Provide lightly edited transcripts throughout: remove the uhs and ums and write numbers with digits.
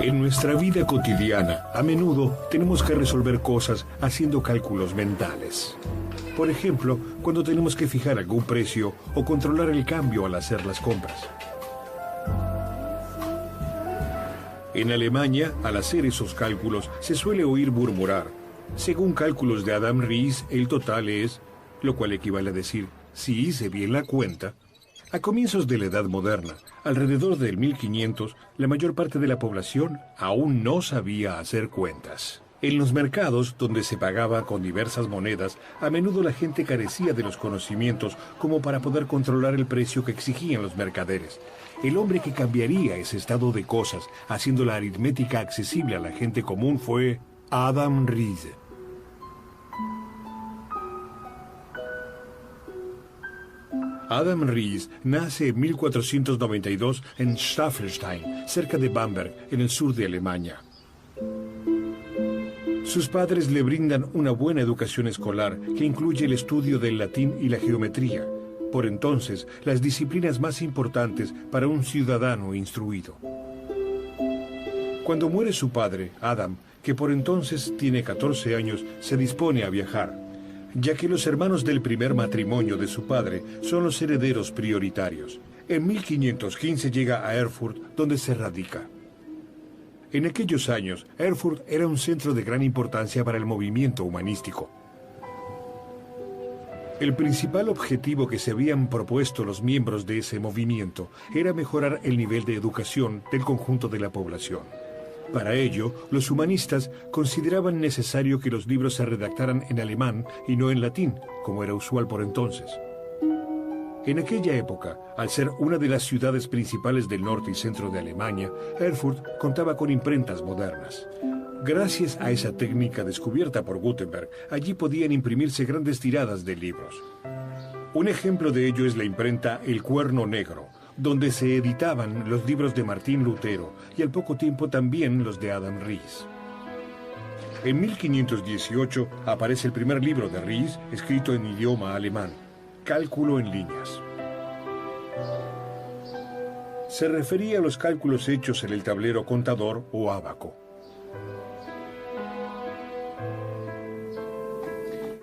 En nuestra vida cotidiana, a menudo tenemos que resolver cosas haciendo cálculos mentales. Por ejemplo, cuando tenemos que fijar algún precio o controlar el cambio al hacer las compras. En Alemania, al hacer esos cálculos, se suele oír murmurar: según cálculos de Adam Ries, el total es, lo cual equivale a decir, si hice bien la cuenta. A comienzos de la Edad Moderna, alrededor del 1500, la mayor parte de la población aún no sabía hacer cuentas. En los mercados, donde se pagaba con diversas monedas, a menudo la gente carecía de los conocimientos como para poder controlar el precio que exigían los mercaderes. El hombre que cambiaría ese estado de cosas, haciendo la aritmética accesible a la gente común, fue Adam Ries. Adam Ries nace en 1492 en Staffelstein, cerca de Bamberg, en el sur de Alemania. Sus padres le brindan una buena educación escolar que incluye el estudio del latín y la geometría, por entonces las disciplinas más importantes para un ciudadano instruido. Cuando muere su padre, Adam, que por entonces tiene 14 años, se dispone a viajar, ya que los hermanos del primer matrimonio de su padre son los herederos prioritarios. En 1515 llega a Erfurt, donde se radica. En aquellos años, Erfurt era un centro de gran importancia para el movimiento humanístico. El principal objetivo que se habían propuesto los miembros de ese movimiento era mejorar el nivel de educación del conjunto de la población. Para ello, los humanistas consideraban necesario que los libros se redactaran en alemán y no en latín, como era usual por entonces. En aquella época, al ser una de las ciudades principales del norte y centro de Alemania, Erfurt contaba con imprentas modernas. Gracias a esa técnica descubierta por Gutenberg, allí podían imprimirse grandes tiradas de libros. Un ejemplo de ello es la imprenta El Cuerno Negro, donde se editaban los libros de Martín Lutero y al poco tiempo también los de Adam Ries. En 1518 aparece el primer libro de Ries escrito en idioma alemán, Cálculo en líneas. Se refería a los cálculos hechos en el tablero contador o ábaco.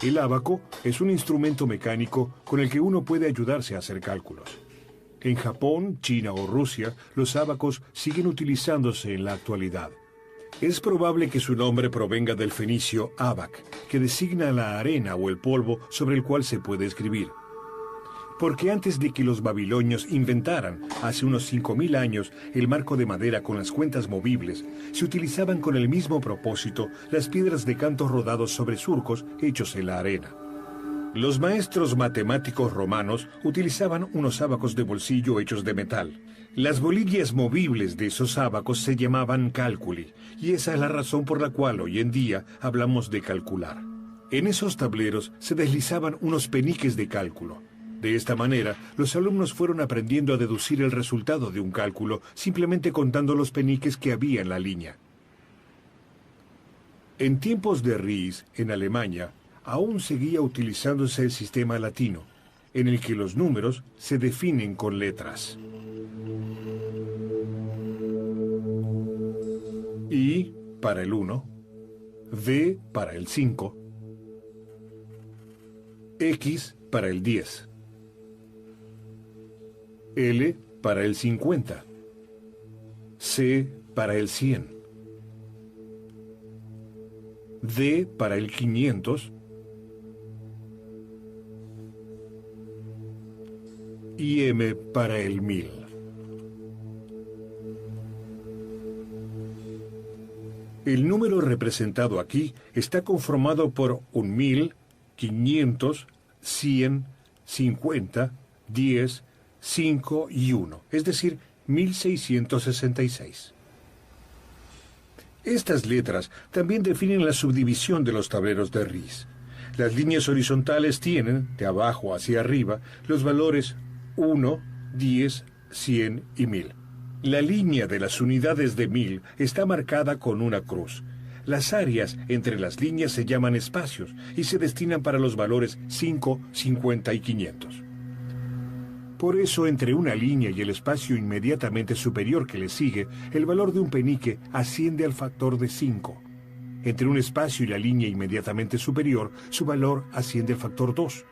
El ábaco es un instrumento mecánico con el que uno puede ayudarse a hacer cálculos. En Japón, China o Rusia, los ábacos siguen utilizándose en la actualidad. Es probable que su nombre provenga del fenicio abac, que designa la arena o el polvo sobre el cual se puede escribir. Porque antes de que los babilonios inventaran, hace unos 5000 años, el marco de madera con las cuentas movibles, se utilizaban con el mismo propósito las piedras de canto rodados sobre surcos hechos en la arena. Los maestros matemáticos romanos utilizaban unos ábacos de bolsillo hechos de metal. Las bolillas movibles de esos ábacos se llamaban cálculi, y esa es la razón por la cual hoy en día hablamos de calcular. En esos tableros se deslizaban unos peniques de cálculo. De esta manera, los alumnos fueron aprendiendo a deducir el resultado de un cálculo simplemente contando los peniques que había en la línea. En tiempos de Ries, en Alemania, aún seguía utilizándose el sistema latino, en el que los números se definen con letras. I para el 1, V para el 5, X para el 10, L para el 50, C para el 100, D para el 500, y M para el 1000. El número representado aquí está conformado por 1000, 500, 100, 50, 10, 5 y 1, es decir, 1666. Estas letras también definen la subdivisión de los tableros de Ries. Las líneas horizontales tienen, de abajo hacia arriba, los valores 1, 10, 100 y 1000. La línea de las unidades de 1000 está marcada con una cruz. Las áreas entre las líneas se llaman espacios y se destinan para los valores 5, 50 y 500. Por eso, entre una línea y el espacio inmediatamente superior que le sigue, el valor de un penique asciende al factor de 5. Entre un espacio y la línea inmediatamente superior, su valor asciende al factor 2.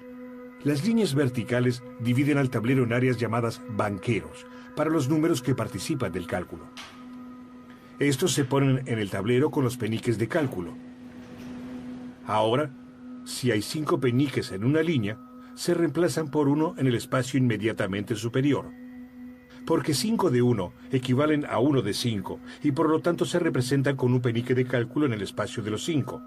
Las líneas verticales dividen al tablero en áreas llamadas banqueros, para los números que participan del cálculo. Estos se ponen en el tablero con los peniques de cálculo. Ahora, si hay 5 peniques en una línea, se reemplazan por uno en el espacio inmediatamente superior. Porque 5 de 1 equivalen a 1 de 5, y por lo tanto se representan con un penique de cálculo en el espacio de los 5.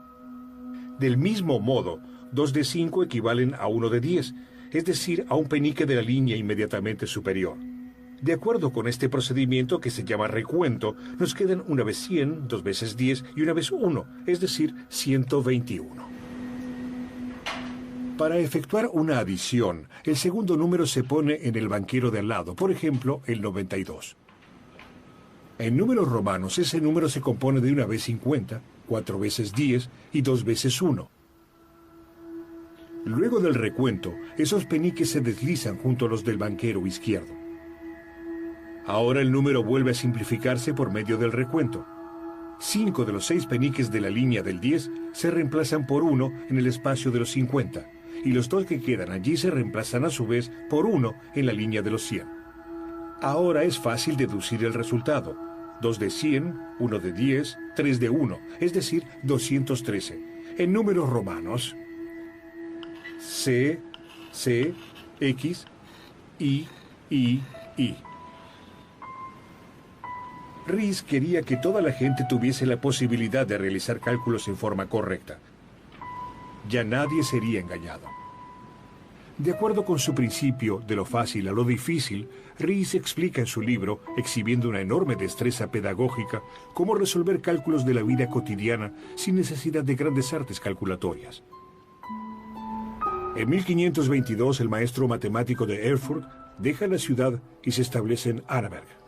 Del mismo modo, 2 de 5 equivalen a 1 de 10, es decir, a un penique de la línea inmediatamente superior. De acuerdo con este procedimiento que se llama recuento, nos quedan una vez 100, 2 veces 10 y una vez 1, es decir, 121. Para efectuar una adición, el segundo número se pone en el banquero de al lado, por ejemplo, el 92. En números romanos, ese número se compone de una vez 50, 4 veces 10 y 2 veces 1. Luego del recuento, esos peniques se deslizan junto a los del banquero izquierdo. Ahora el número vuelve a simplificarse por medio del recuento. 5 de los 6 peniques de la línea del 10 se reemplazan por 1 en el espacio de los 50, y los 2 que quedan allí se reemplazan a su vez por 1 en la línea de los 100. Ahora es fácil deducir el resultado. 2 de 100, 1 de 10, 3 de 1, es decir, 213. En números romanos, C, X, Y. Rees quería que toda la gente tuviese la posibilidad de realizar cálculos en forma correcta. Ya nadie sería engañado. De acuerdo con su principio de lo fácil a lo difícil, Rees explica en su libro, exhibiendo una enorme destreza pedagógica, cómo resolver cálculos de la vida cotidiana sin necesidad de grandes artes calculatorias. En 1522, el maestro matemático de Erfurt deja la ciudad y se establece en Annaberg.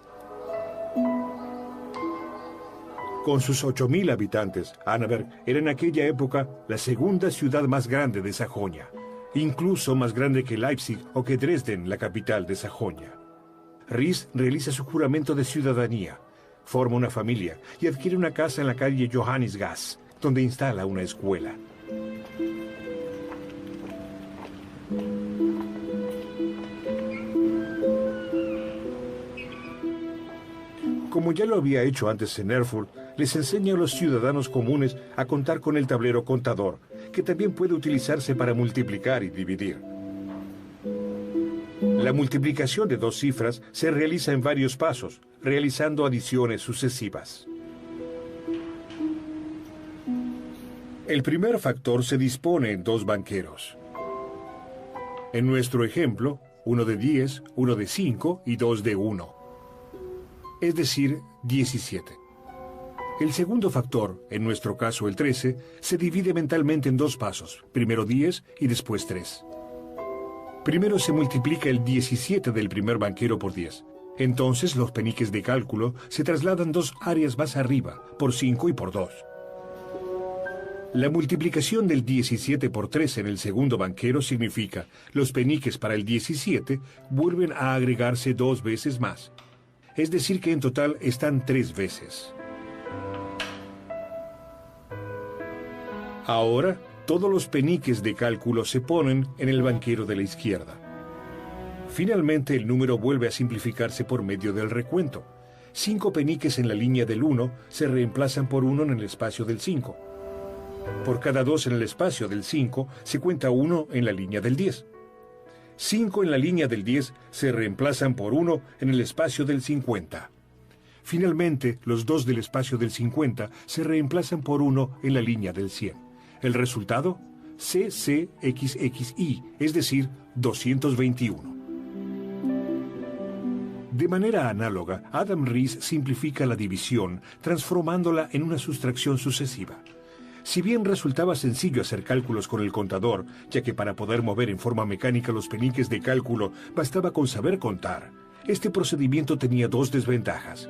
Con sus 8.000 habitantes, Annaberg era en aquella época la segunda ciudad más grande de Sajonia, incluso más grande que Leipzig o que Dresden, la capital de Sajonia. Rees realiza su juramento de ciudadanía, forma una familia y adquiere una casa en la calle Johannisgasse, donde instala una escuela. Como ya lo había hecho antes en Erfurt, les enseña a los ciudadanos comunes a contar con el tablero contador, que también puede utilizarse para multiplicar y dividir. La multiplicación de 2 cifras se realiza en varios pasos, realizando adiciones sucesivas. El primer factor se dispone en 2 banqueros. En nuestro ejemplo, 1 de 10, 1 de 5 y 2 de 1. Es decir, 17. El segundo factor, en nuestro caso el 13, se divide mentalmente en 2 pasos, primero 10 y después 3. Primero se multiplica el 17 del primer banquero por 10. Entonces los peniques de cálculo se trasladan 2 áreas más arriba, por 5 y por 2. La multiplicación del 17 por 3 en el segundo banquero significa los peniques para el 17 vuelven a agregarse 2 veces más. Es decir que en total están 3 veces. Ahora, todos los peniques de cálculo se ponen en el banquero de la izquierda. Finalmente, el número vuelve a simplificarse por medio del recuento. 5 peniques en la línea del 1 se reemplazan por 1 en el espacio del 5. Por cada 2 en el espacio del 5 se cuenta 1 en la línea del 10. 5 en la línea del 10 se reemplazan por 1 en el espacio del 50. Finalmente, los 2 del espacio del 50 se reemplazan por 1 en la línea del 100. El resultado, CCXXY, es decir, 221. De manera análoga, Adam Rees simplifica la división, transformándola en una sustracción sucesiva. Si bien resultaba sencillo hacer cálculos con el contador, ya que para poder mover en forma mecánica los peniques de cálculo bastaba con saber contar, este procedimiento tenía 2 desventajas.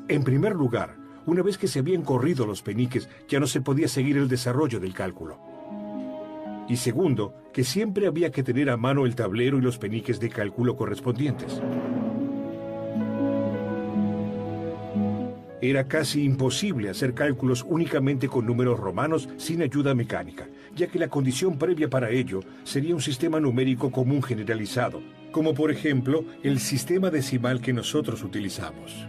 En primer lugar, una vez que se habían corrido los peniques, ya no se podía seguir el desarrollo del cálculo. Y segundo, que siempre había que tener a mano el tablero y los peniques de cálculo correspondientes. Era casi imposible hacer cálculos únicamente con números romanos sin ayuda mecánica, ya que la condición previa para ello sería un sistema numérico común generalizado, como por ejemplo el sistema decimal que nosotros utilizamos.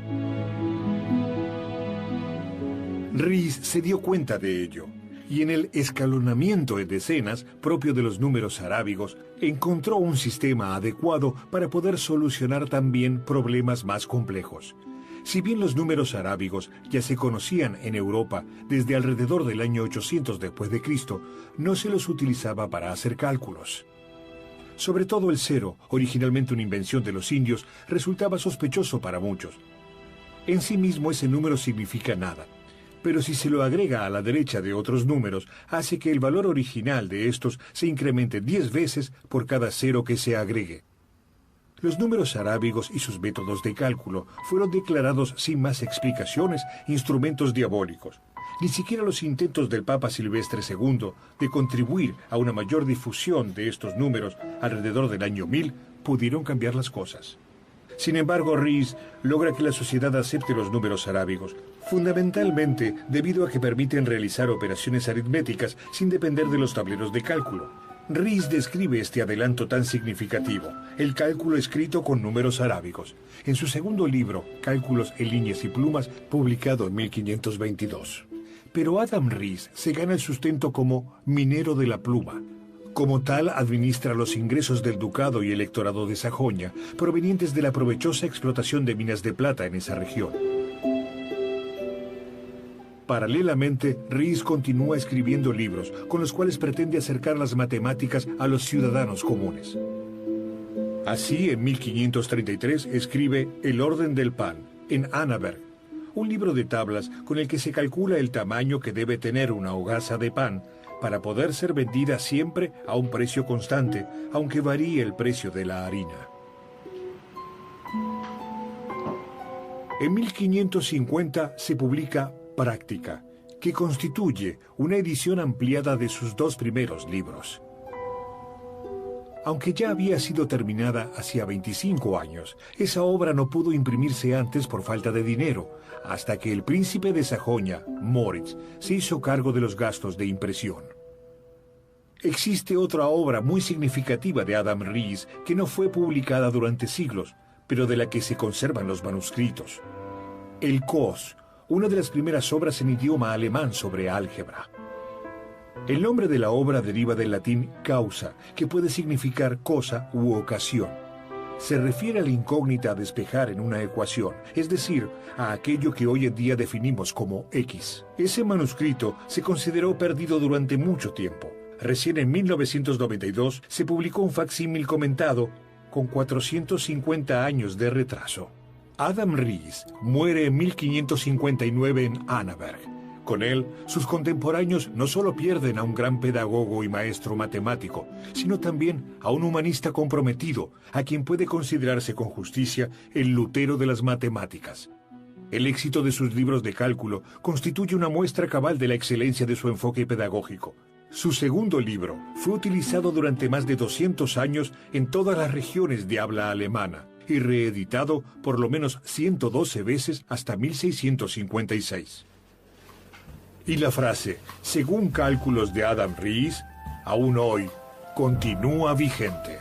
Ries se dio cuenta de ello, y en el escalonamiento en decenas, propio de los números arábigos, encontró un sistema adecuado para poder solucionar también problemas más complejos. Si bien los números arábigos ya se conocían en Europa desde alrededor del año 800 después de Cristo, no se los utilizaba para hacer cálculos. Sobre todo el cero, originalmente una invención de los indios, resultaba sospechoso para muchos. En sí mismo ese número significa nada, pero si se lo agrega a la derecha de otros números, hace que el valor original de estos se incremente 10 veces por cada cero que se agregue. Los números arábigos y sus métodos de cálculo fueron declarados sin más explicaciones instrumentos diabólicos. Ni siquiera los intentos del Papa Silvestre II de contribuir a una mayor difusión de estos números alrededor del año 1000 pudieron cambiar las cosas. Sin embargo, Ries logra que la sociedad acepte los números arábigos, fundamentalmente debido a que permiten realizar operaciones aritméticas sin depender de los tableros de cálculo. Ries describe este adelanto tan significativo, el cálculo escrito con números arábigos, en su segundo libro, Cálculos en líneas y plumas, publicado en 1522. Pero Adam Ries se gana el sustento como minero de la pluma. Como tal, administra los ingresos del ducado y electorado de Sajonia, provenientes de la provechosa explotación de minas de plata en esa región. Paralelamente, Ries continúa escribiendo libros con los cuales pretende acercar las matemáticas a los ciudadanos comunes. Así, en 1533 escribe El orden del pan, en Annaberg, un libro de tablas con el que se calcula el tamaño que debe tener una hogaza de pan para poder ser vendida siempre a un precio constante, aunque varíe el precio de la harina. En 1550 se publica Práctica, que constituye una edición ampliada de sus dos primeros libros. Aunque ya había sido terminada hacía 25 años, esa obra no pudo imprimirse antes por falta de dinero, hasta que el príncipe de Sajonia, Moritz, se hizo cargo de los gastos de impresión. Existe otra obra muy significativa de Adam Ries que no fue publicada durante siglos, pero de la que se conservan los manuscritos. El Cos, una de las primeras obras en idioma alemán sobre álgebra. El nombre de la obra deriva del latín causa, que puede significar cosa u ocasión. Se refiere a la incógnita a despejar en una ecuación, es decir, a aquello que hoy en día definimos como X. Ese manuscrito se consideró perdido durante mucho tiempo. Recién en 1992 se publicó un facsímil comentado con 450 años de retraso. Adam Ries muere en 1559 en Annaberg. Con él, sus contemporáneos no solo pierden a un gran pedagogo y maestro matemático, sino también a un humanista comprometido, a quien puede considerarse con justicia el Lutero de las matemáticas. El éxito de sus libros de cálculo constituye una muestra cabal de la excelencia de su enfoque pedagógico. Su segundo libro fue utilizado durante más de 200 años en todas las regiones de habla alemana y reeditado por lo menos 112 veces hasta 1656. Y la frase, según cálculos de Adam Ries, aún hoy continúa vigente.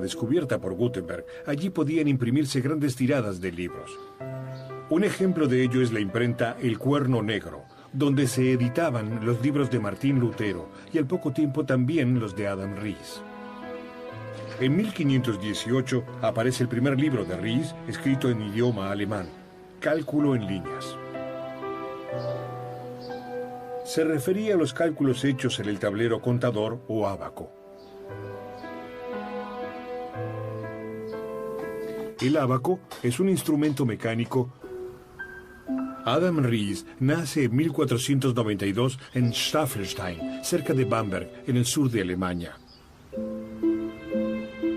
Descubierta por Gutenberg, allí podían imprimirse grandes tiradas de libros. Un ejemplo de ello es la imprenta El Cuerno Negro, donde se editaban los libros de Martín Lutero y al poco tiempo también los de Adam Ries. En 1518 aparece el primer libro de Ries escrito en idioma alemán, Cálculo en líneas. Se refería a los cálculos hechos en el tablero contador o ábaco. El ábaco es un instrumento mecánico. Adam Ries nace en 1492 en Staffelstein, cerca de Bamberg, en el sur de Alemania.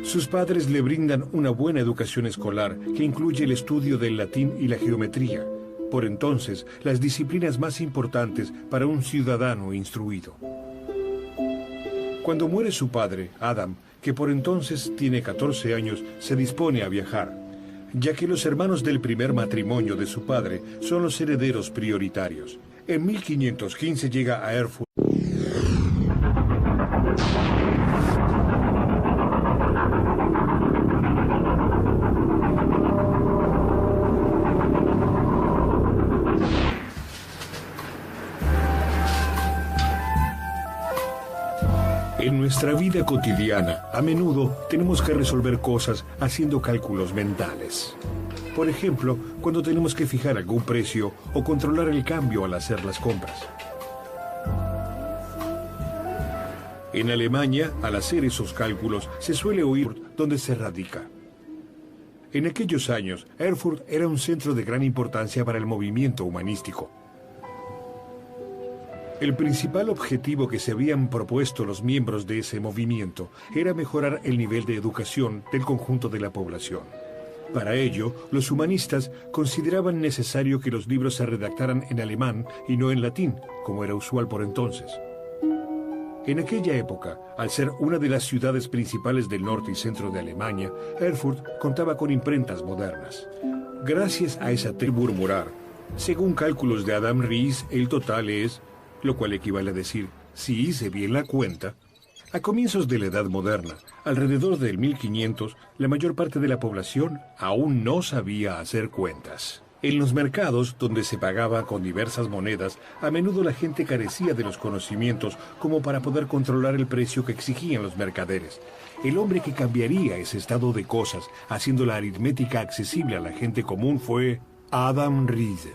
Sus padres le brindan una buena educación escolar que incluye el estudio del latín y la geometría, por entonces las disciplinas más importantes para un ciudadano instruido. Cuando muere su padre, Adam, que por entonces tiene 14 años, se dispone a viajar, ya que los hermanos del primer matrimonio de su padre son los herederos prioritarios. En 1515 llega a Erfurt. En nuestra vida cotidiana, a menudo tenemos que resolver cosas haciendo cálculos mentales. Por ejemplo, cuando tenemos que fijar algún precio o controlar el cambio al hacer las compras. En Alemania, al hacer esos cálculos, se suele oír donde se radica. En aquellos años, Erfurt era un centro de gran importancia para el movimiento humanístico. El principal objetivo que se habían propuesto los miembros de ese movimiento era mejorar el nivel de educación del conjunto de la población. Para ello, los humanistas consideraban necesario que los libros se redactaran en alemán y no en latín, como era usual por entonces. En aquella época, al ser una de las ciudades principales del norte y centro de Alemania, Erfurt contaba con imprentas modernas. Gracias a esa murmurar, según cálculos de Adam Ries, el total es, lo cual equivale a decir, si hice bien la cuenta. A comienzos de la Edad Moderna, alrededor del 1500, la mayor parte de la población aún no sabía hacer cuentas. En los mercados, donde se pagaba con diversas monedas, a menudo la gente carecía de los conocimientos como para poder controlar el precio que exigían los mercaderes. El hombre que cambiaría ese estado de cosas, haciendo la aritmética accesible a la gente común, fue Adam Ries.